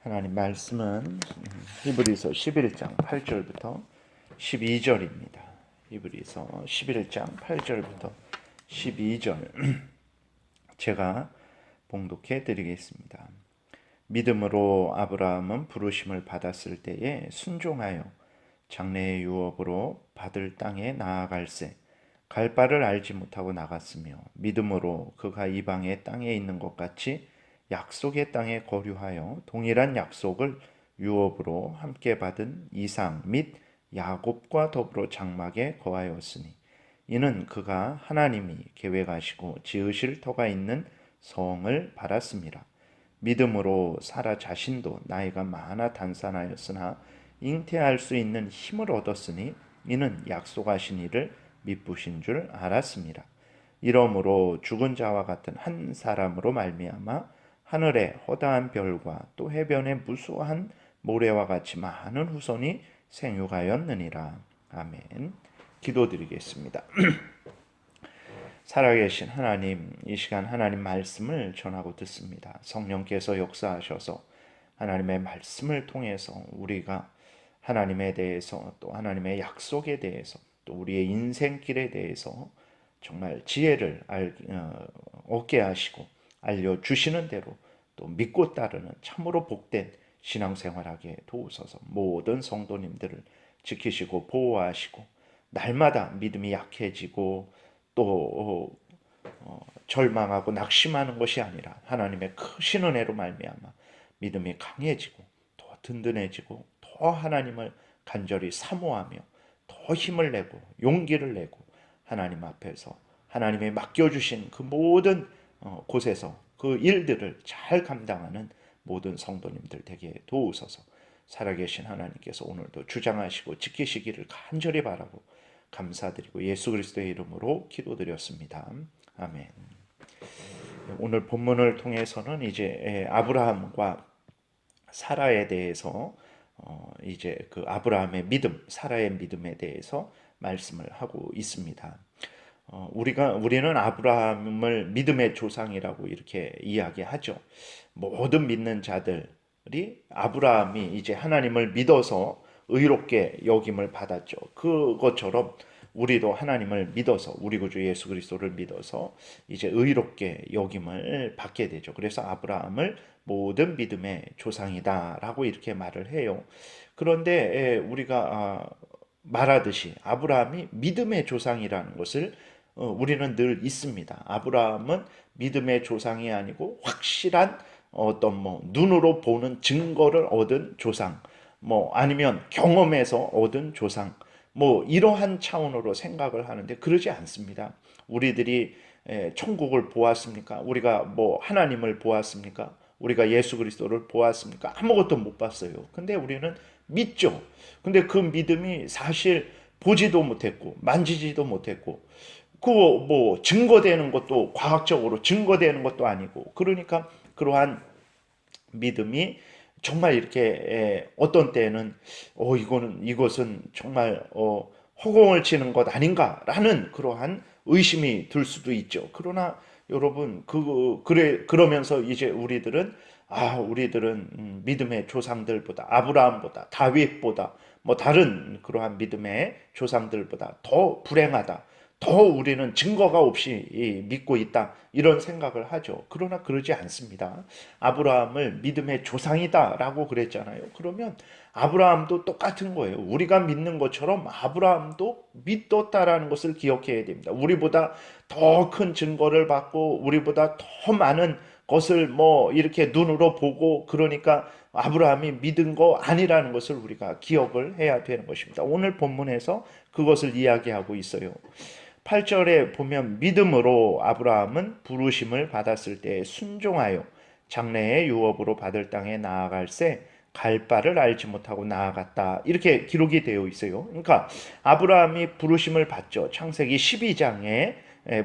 하나님 말씀은 히브리서 11장 8절부터 12절입니다. 히브리서 11장 8절부터 12절 제가 봉독해 드리겠습니다. 믿음으로 아브라함은 부르심을 받았을 때에 순종하여 장래의 유업으로 받을 땅에 나아갈새 갈 바를 알지 못하고 나갔으며 믿음으로 그가 이방의 땅에 있는 것 같이 약속의 땅에 거류하여 동일한 약속을 유업으로 함께 받은 이삭 및 야곱과 더불어 장막에 거하였으니 이는 그가 하나님이 계획하시고 지으실 터가 있는 성을 바랐습니다. 믿음으로 사라 자신도 나이가 많아 단산하였으나 잉태할 수 있는 힘을 얻었으니 이는 약속하신 이를 미쁘신 줄 알았습니다. 이러므로 죽은 자와 같은 한 사람으로 말미암아 하늘의 허다한 별과 또 해변의 무수한 모래와 같이 많은 후손이 생육하였느니라. 아멘. 기도드리겠습니다. 살아계신 하나님, 이 시간 하나님 말씀을 전하고 듣습니다. 성령께서 역사하셔서 하나님의 말씀을 통해서 우리가 하나님에 대해서 또 하나님의 약속에 대해서 또 우리의 인생길에 대해서 정말 지혜를 얻게 하시고 알려주시는 대로 또 믿고 따르는 참으로 복된 신앙생활하게 도우소서. 모든 성도님들을 지키시고 보호하시고 날마다 믿음이 약해지고 또 절망하고 낙심하는 것이 아니라 하나님의 크신 은혜로 말미암아 믿음이 강해지고 더 든든해지고 더 하나님을 간절히 사모하며 더 힘을 내고 용기를 내고 하나님 앞에서 하나님이 맡겨주신 그 모든 곳에서 그 일들을 잘 감당하는 모든 성도님들 되게 도우소서. 살아계신 하나님께서 오늘도 주장하시고 지키시기를 간절히 바라고 감사드리고 예수 그리스도의 이름으로 기도드렸습니다. 아멘. 오늘 본문을 통해서는 이제 아브라함과 사라에 대해서 이제 그 아브라함의 믿음, 사라의 믿음에 대해서 말씀을 하고 있습니다. 우리는 아브라함을 믿음의 조상이라고 이렇게 이야기하죠. 모든 믿는 자들이 아브라함이 이제 하나님을 믿어서 의롭게 여김을 받았죠. 그것처럼 우리도 하나님을 믿어서 우리 구주 예수 그리스도를 믿어서 이제 의롭게 여김을 받게 되죠. 그래서 아브라함을 모든 믿음의 조상이다라고 이렇게 말을 해요. 그런데 우리가 말하듯이 아브라함이 믿음의 조상이라는 것을 우리는 늘 있습니다. 아브라함은 믿음의 조상이 아니고 확실한 어떤 눈으로 보는 증거를 얻은 조상, 아니면 경험에서 얻은 조상, 이러한 차원으로 생각을 하는데 그러지 않습니다. 우리들이 천국을 보았습니까? 우리가 하나님을 보았습니까? 우리가 예수 그리스도를 보았습니까? 아무것도 못 봤어요. 근데 우리는 믿죠. 근데 그 믿음이 사실 보지도 못했고 만지지도 못했고 증거되는 것도 과학적으로 증거되는 것도 아니고 그러니까 그러한 믿음이 정말 이렇게 어떤 때는 이것은 정말 허공을 치는 것 아닌가라는 그러한 의심이 들 수도 있죠. 그러나 여러분 그러면서 이제 우리들은 믿음의 조상들보다 아브라함보다 다윗보다 다른 그러한 믿음의 조상들보다 더 불행하다. 더 우리는 증거가 없이 믿고 있다 이런 생각을 하죠. 그러나 그러지 않습니다. 아브라함을 믿음의 조상이다라고 그랬잖아요. 그러면 아브라함도 똑같은 거예요. 우리가 믿는 것처럼 아브라함도 믿었다라는 것을 기억해야 됩니다. 우리보다 더 큰 증거를 받고 우리보다 더 많은 것을 이렇게 눈으로 보고 그러니까 아브라함이 믿은 거 아니라는 것을 우리가 기억을 해야 되는 것입니다. 오늘 본문에서 그것을 이야기하고 있어요. 8절에 보면 믿음으로 아브라함은 부르심을 받았을 때 순종하여 장래의 유업으로 받을 땅에 나아갈새 갈 바를 알지 못하고 나아갔다. 이렇게 기록이 되어 있어요. 그러니까 아브라함이 부르심을 받죠. 창세기 12장에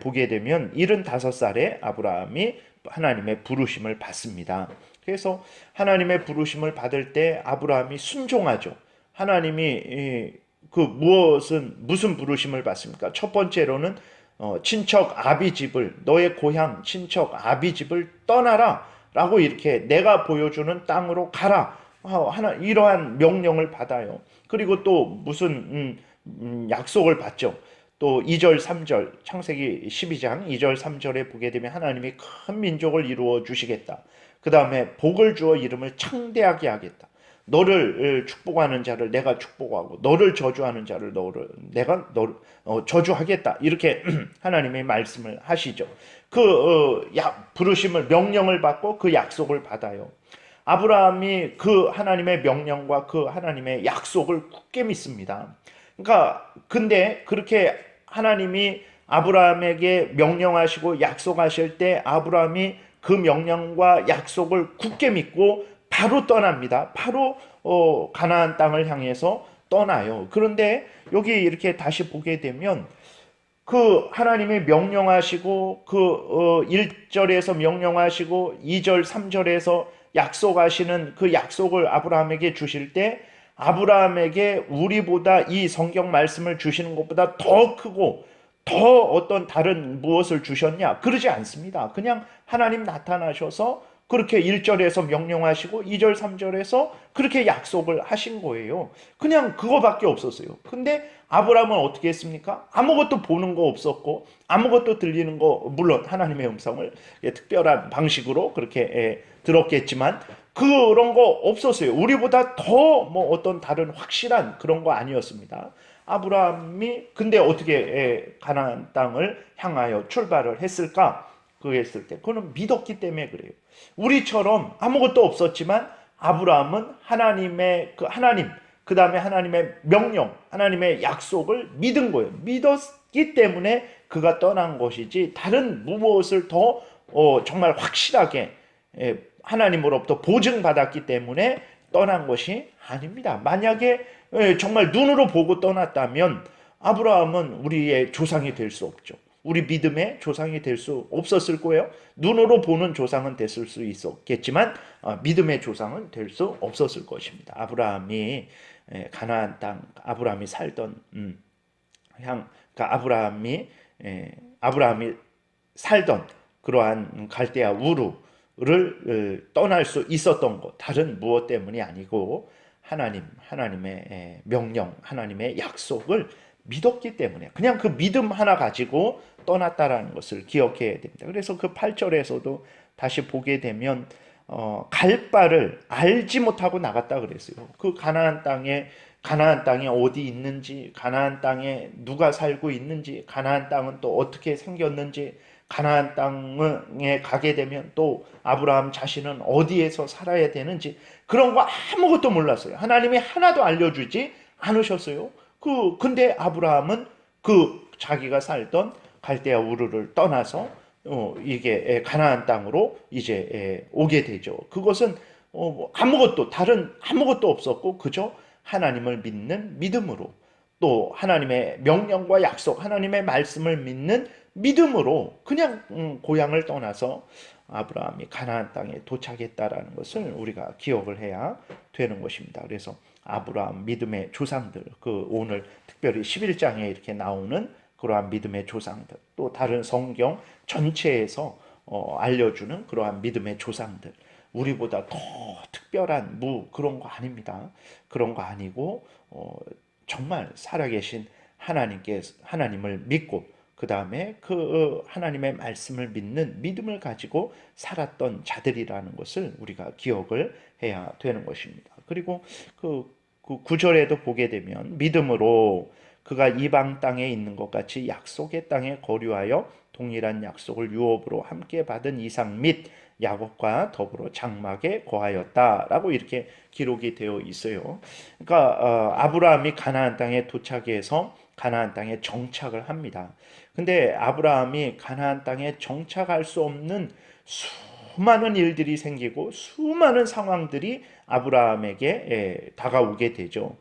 보게 되면 75살에 아브라함이 하나님의 부르심을 받습니다. 그래서 하나님의 부르심을 받을 때 아브라함이 순종하죠. 하나님이 무슨 부르심을 받습니까? 첫 번째로는 친척 아비 집을 너의 고향 친척 아비 집을 떠나라 라고 이렇게 내가 보여주는 땅으로 가라. 이러한 명령을 받아요. 그리고 또 무슨 약속을 받죠. 또 2절 3절 창세기 12장 2절 3절에 보게 되면 하나님이 큰 민족을 이루어 주시겠다. 그 다음에 복을 주어 이름을 창대하게 하겠다. 너를 축복하는 자를 내가 축복하고 너를 저주하는 자를 내가 저주하겠다. 이렇게 하나님의 말씀을 하시죠. 부르심을 명령을 받고 그 약속을 받아요. 아브라함이 그 하나님의 명령과 그 하나님의 약속을 굳게 믿습니다. 그러니까 근데 그렇게 하나님이 아브라함에게 명령하시고 약속하실 때 아브라함이 그 명령과 약속을 굳게 믿고 바로 떠납니다. 바로 가나안 땅을 향해서 떠나요. 그런데 여기 이렇게 다시 보게 되면 그 하나님이 명령하시고 그 1절에서 명령하시고 2절 3절에서 약속하시는 그 약속을 아브라함에게 주실 때 아브라함에게 우리보다 이 성경 말씀을 주시는 것보다 더 크고 더 어떤 다른 무엇을 주셨냐? 그러지 않습니다. 그냥 하나님 나타나셔서 그렇게 1절에서 명령하시고 2절 3절에서 그렇게 약속을 하신 거예요. 그냥 그거밖에 없었어요. 근데 아브라함은 어떻게 했습니까? 아무것도 보는 거 없었고 아무것도 들리는 거, 물론 하나님의 음성을 특별한 방식으로 그렇게 들었겠지만 그런 거 없었어요. 우리보다 더 뭐 어떤 다른 확실한 그런 거 아니었습니다. 아브라함이 근데 어떻게 가나안 땅을 향하여 출발을 했을까? 그랬을 때 그거는 믿었기 때문에 그래요. 우리처럼 아무것도 없었지만 아브라함은 하나님의 그 다음에 하나님의 명령, 하나님의 약속을 믿은 거예요. 믿었기 때문에 그가 떠난 것이지 다른 무엇을 더 정말 확실하게 하나님으로부터 보증받았기 때문에 떠난 것이 아닙니다. 만약에 정말 눈으로 보고 떠났다면 아브라함은 우리의 조상이 될 수 없죠. 우리 믿음의 조상이 될 수 없었을 거예요. 눈으로 보는 조상은 됐을 수 있었겠지만 믿음의 조상은 될 수 없었을 것입니다. 아브라함이 가나안 땅, 아브라함이 살던 그러니까 아브라함이 살던 그러한 갈대아 우르를 떠날 수 있었던 것, 다른 무엇 때문이 아니고 하나님의 명령, 하나님의 약속을 믿었기 때문에 그냥 그 믿음 하나 가지고 떠났다라는 것을 기억해야 됩니다. 그래서 그 8절에서도 다시 보게 되면 갈 바를 알지 못하고 나갔다 그랬어요. 그 가나안 땅에 어디 있는지, 가나안 땅에 누가 살고 있는지, 가나안 땅은 또 어떻게 생겼는지, 가나안 땅에 가게 되면 또 아브라함 자신은 어디에서 살아야 되는지 그런 거 아무것도 몰랐어요. 하나님이 하나도 알려주지 않으셨어요. 근데 아브라함은 자기가 살던 갈대아 우르를 떠나서 이게 가나안 땅으로 이제 오게 되죠. 그것은 다른 아무것도 없었고 그저 하나님을 믿는 믿음으로 또 하나님의 명령과 약속, 하나님의 말씀을 믿는 믿음으로 그냥 고향을 떠나서 아브라함이 가나안 땅에 도착했다라는 것을 우리가 기억을 해야 되는 것입니다. 그래서 아브라함 믿음의 조상들, 오늘 특별히 11장에 이렇게 나오는 그러한 믿음의 조상들, 또 다른 성경 전체에서 알려주는 그러한 믿음의 조상들, 우리보다 더 특별한 그런 거 아닙니다. 그런 거 아니고 정말 살아계신 하나님을 믿고 그 다음에 하나님의 말씀을 믿는 믿음을 가지고 살았던 자들이라는 것을 우리가 기억을 해야 되는 것입니다. 그리고 그 9절에도 보게 되면 믿음으로 그가 이방 땅에 있는 것 같이 약속의 땅에 거류하여 동일한 약속을 유업으로 함께 받은 이삭 및 야곱과 더불어 장막에 거하였다라고 이렇게 기록이 되어 있어요. 그러니까 아브라함이 가나안 땅에 도착해서 가나안 땅에 정착을 합니다. 근데 아브라함이 가나안 땅에 정착할 수 없는 수많은 일들이 생기고 수많은 상황들이 아브라함에게 다가오게 되죠.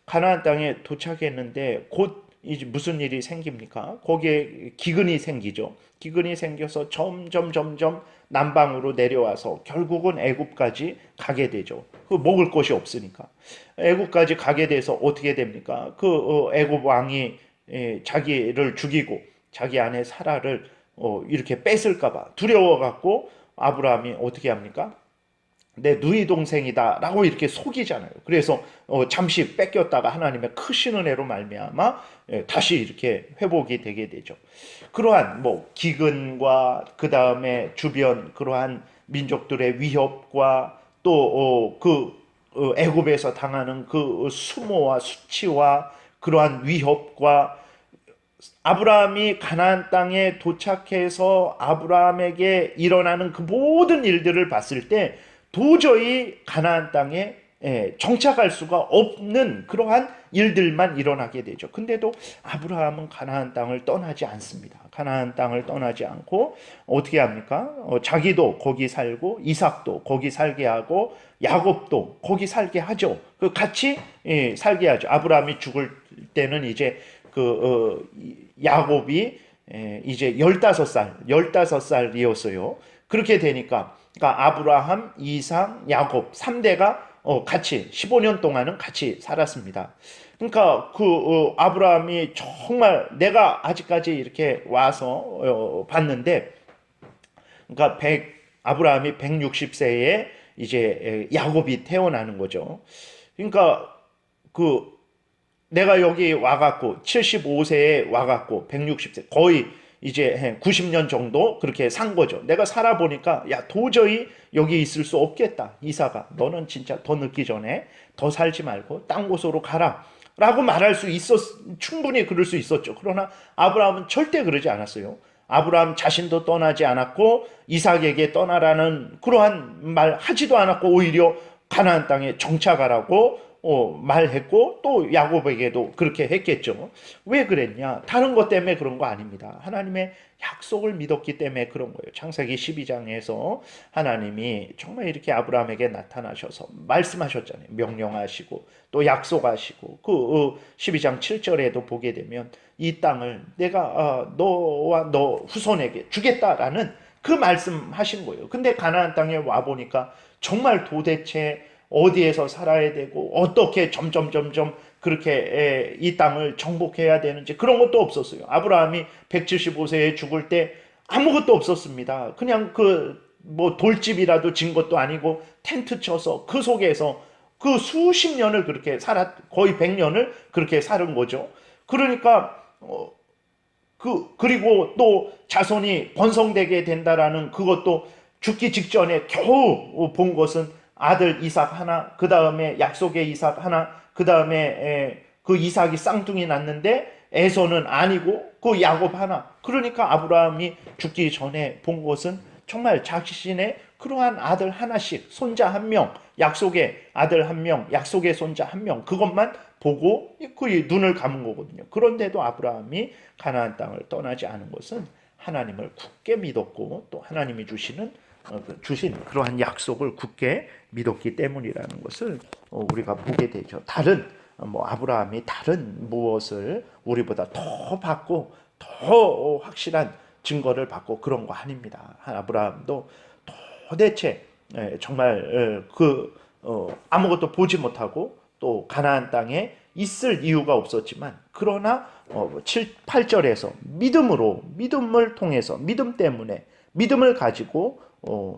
가나안 땅에 도착했는데 곧 이제 무슨 일이 생깁니까? 거기에 기근이 생기죠. 기근이 생겨서 점점 남방으로 내려와서 결국은 애굽까지 가게 되죠. 먹을 것이 없으니까. 애굽까지 가게 돼서 어떻게 됩니까? 애굽 왕이 자기를 죽이고 자기 아내 사라를 이렇게 뺏을까봐 두려워갖고 아브라함이 어떻게 합니까? 내 누이 동생이다 라고 이렇게 속이잖아요. 그래서 잠시 뺏겼다가 하나님의 크신 은혜로 말미암아 다시 이렇게 회복이 되게 되죠. 그러한 뭐 기근과 그 다음에 주변 그러한 민족들의 위협과 또 애굽에서 당하는 그 수모와 수치와 그러한 위협과 아브라함이 가나안 땅에 도착해서 아브라함에게 일어나는 그 모든 일들을 봤을 때 도저히 가나안 땅에 정착할 수가 없는 그러한 일들만 일어나게 되죠. 근데도 아브라함은 가나안 땅을 떠나지 않습니다. 가나안 땅을 떠나지 않고 어떻게 합니까? 자기도 거기 살고 이삭도 거기 살게 하고 야곱도 거기 살게 하죠. 그 같이 살게 하죠. 아브라함이 죽을 때는 이제 야곱이 이제 15살이었어요. 그렇게 되니까 그러니까 아브라함, 이삭, 야곱 3대가 같이 15년 동안은 같이 살았습니다. 그러니까 아브라함이 정말 내가 아직까지 이렇게 와서 봤는데 그러니까 아브라함이 160세에 이제 야곱이 태어나는 거죠. 그러니까 그 내가 여기 와갖고 75세에 와갖고 160세 거의 이제 90년 정도 그렇게 산 거죠. 내가 살아보니까 야 도저히 여기 있을 수 없겠다. 이사가 너는 진짜 더 늦기 전에 더 살지 말고 딴 곳으로 가라. 라고 말할 수 충분히 그럴 수 있었죠. 그러나 아브라함은 절대 그러지 않았어요. 아브라함 자신도 떠나지 않았고 이삭에게 떠나라는 그러한 말 하지도 않았고 오히려 가나안 땅에 정착하라고 말했고 또 야곱에게도 그렇게 했겠죠. 왜 그랬냐? 다른 것 때문에 그런 거 아닙니다. 하나님의 약속을 믿었기 때문에 그런 거예요. 창세기 12장에서 하나님이 정말 이렇게 아브라함에게 나타나셔서 말씀하셨잖아요. 명령하시고 또 약속하시고 12장 7절에도 보게 되면 이 땅을 내가 너와 너 후손에게 주겠다라는 그 말씀하신 거예요. 근데 가나안 땅에 와 보니까 정말 도대체 어디에서 살아야 되고 어떻게 점점 그렇게 이 땅을 정복해야 되는지 그런 것도 없었어요. 아브라함이 175세에 죽을 때 아무것도 없었습니다. 그냥 뭐 돌집이라도 진 것도 아니고 텐트 쳐서 그 속에서 그 수십 년을 그렇게 거의 100년을 그렇게 사는 거죠. 그러니까 그리고 또 자손이 번성되게 된다라는 그것도 죽기 직전에 겨우 본 것은 아들 이삭 하나, 그 다음에 약속의 이삭 하나, 그 다음에 그 이삭이 쌍둥이 낳는데 에서는 아니고 그 야곱 하나. 그러니까 아브라함이 죽기 전에 본 것은 정말 자신의 그러한 아들 하나씩, 손자 한 명, 약속의 아들 한 명, 약속의 손자 한 명, 그것만 보고 그 눈을 감은 거거든요. 그런데도 아브라함이 가나안 땅을 떠나지 않은 것은 하나님을 굳게 믿었고 또 하나님이 주신 그러한 약속을 굳게 믿었기 때문이라는 것을 우리가 보게 되죠. 아브라함이 다른 무엇을 우리보다 더 받고 더 확실한 증거를 받고 그런 거 아닙니다. 아브라함도 도대체 정말 아무것도 보지 못하고 또 가나안 땅에 있을 이유가 없었지만 그러나 7, 8절에서 믿음을 통해서 믿음 때문에 믿음을 가지고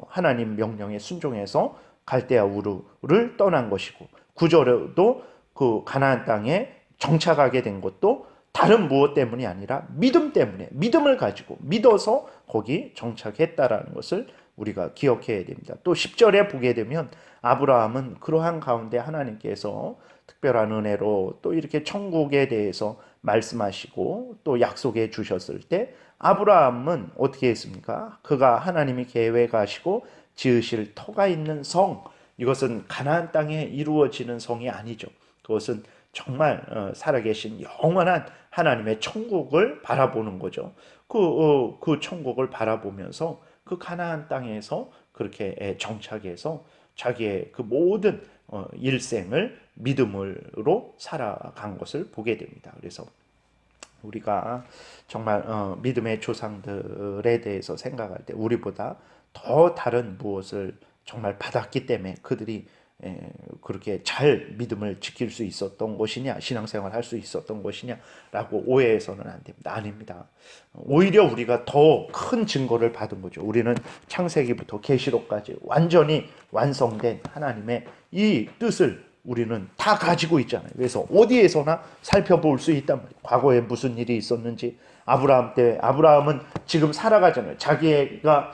하나님 명령에 순종해서 갈대아 우르를 떠난 것이고 9절에도 그 가나안 땅에 정착하게 된 것도 다른 무엇 때문이 아니라 믿음 때문에 믿음을 가지고 믿어서 거기 정착했다라는 것을 우리가 기억해야 됩니다. 또 10절에 보게 되면 아브라함은 그러한 가운데 하나님께서 특별한 은혜로 또 이렇게 천국에 대해서 말씀하시고 또 약속해 주셨을 때 아브라함은 어떻게 했습니까? 그가 하나님이 계획하시고 지으실 터가 있는 성, 이것은 가나안 땅에 이루어지는 성이 아니죠. 그것은 정말 살아계신 영원한 하나님의 천국을 바라보는 거죠. 그 천국을 바라보면서 그 가나안 땅에서 그렇게 정착해서 자기의 그 모든 일생을 믿음으로 살아간 것을 보게 됩니다. 그래서 우리가 정말 믿음의 조상들에 대해서 생각할 때 우리보다 더 다른 무엇을 정말 받았기 때문에 그들이 그렇게 잘 믿음을 지킬 수 있었던 것이냐, 신앙생활 할 수 있었던 것이냐라고 오해해서는 안 됩니다. 아닙니다. 오히려 우리가 더 큰 증거를 받은 거죠. 우리는 창세기부터 계시록까지 완전히 완성된 하나님의 이 뜻을 우리는 다 가지고 있잖아요. 그래서 어디에서나 살펴볼 수 있단 말이에요. 과거에 무슨 일이 있었는지, 아브라함 때, 아브라함은 지금 살아가잖아요. 자기가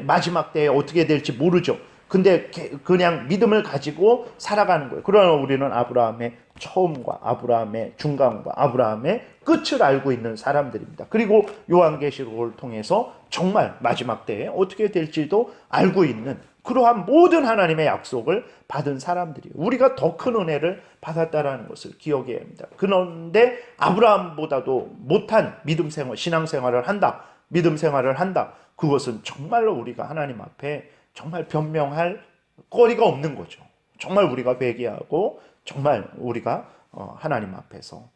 마지막 때에 어떻게 될지 모르죠. 근데 그냥 믿음을 가지고 살아가는 거예요. 그러나 우리는 아브라함의 처음과 아브라함의 중간과 아브라함의 끝을 알고 있는 사람들입니다. 그리고 요한계시록을 통해서 정말 마지막 때에 어떻게 될지도 알고 있는 그러한 모든 하나님의 약속을 받은 사람들이에요. 우리가 더 큰 은혜를 받았다라는 것을 기억해야 합니다. 그런데 아브라함보다도 못한 믿음 생활, 신앙 생활을 한다. 믿음 생활을 한다. 그것은 정말로 우리가 하나님 앞에 정말 변명할 거리가 없는 거죠. 정말 우리가 회개하고 정말 우리가 하나님 앞에서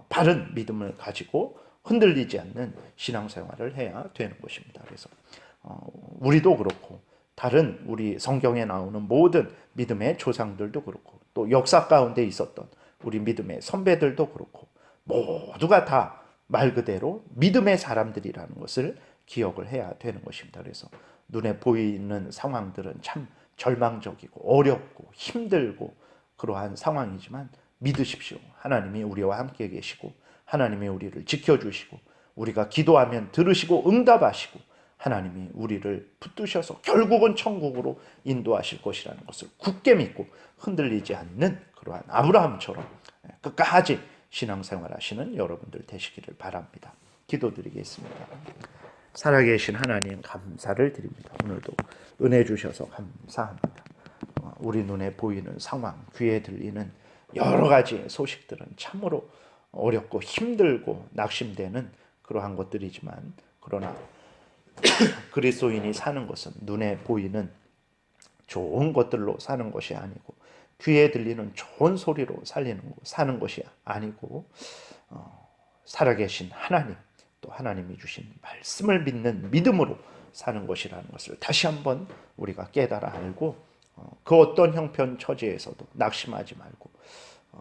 바른 믿음을 가지고 흔들리지 않는 신앙생활을 해야 되는 것입니다. 그래서 우리도 그렇고 다른 우리 성경에 나오는 모든 믿음의 조상들도 그렇고 또 역사 가운데 있었던 우리 믿음의 선배들도 그렇고 모두가 다 말 그대로 믿음의 사람들이라는 것을 기억을 해야 되는 것입니다. 그래서 눈에 보이는 상황들은 참 절망적이고 어렵고 힘들고 그러한 상황이지만 믿으십시오. 하나님이 우리와 함께 계시고 하나님이 우리를 지켜주시고 우리가 기도하면 들으시고 응답하시고 하나님이 우리를 붙드셔서 결국은 천국으로 인도하실 것이라는 것을 굳게 믿고 흔들리지 않는 그러한 아브라함처럼 끝까지 신앙생활 하시는 여러분들 되시기를 바랍니다. 기도드리겠습니다. 살아계신 하나님 감사를 드립니다. 오늘도 은혜 주셔서 감사합니다. 우리 눈에 보이는 상황, 귀에 들리는 여러 가지 소식들은 참으로 어렵고 힘들고 낙심되는 그러한 것들이지만 그러나 그리스도인이 사는 것은 눈에 보이는 좋은 것들로 사는 것이 아니고 귀에 들리는 좋은 소리로 사는 것이 아니고 살아계신 하나님 또 하나님이 주신 말씀을 믿는 믿음으로 사는 것이라는 것을 다시 한번 우리가 깨달아 알고 그 어떤 형편 처지에서도 낙심하지 말고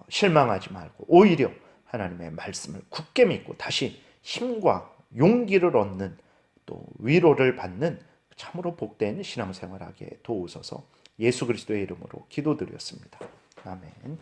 실망하지 말고 오히려 하나님의 말씀을 굳게 믿고 다시 힘과 용기를 얻는 또 위로를 받는 참으로 복된 신앙생활하게 도우소서. 예수 그리스도의 이름으로 기도드렸습니다. 아멘.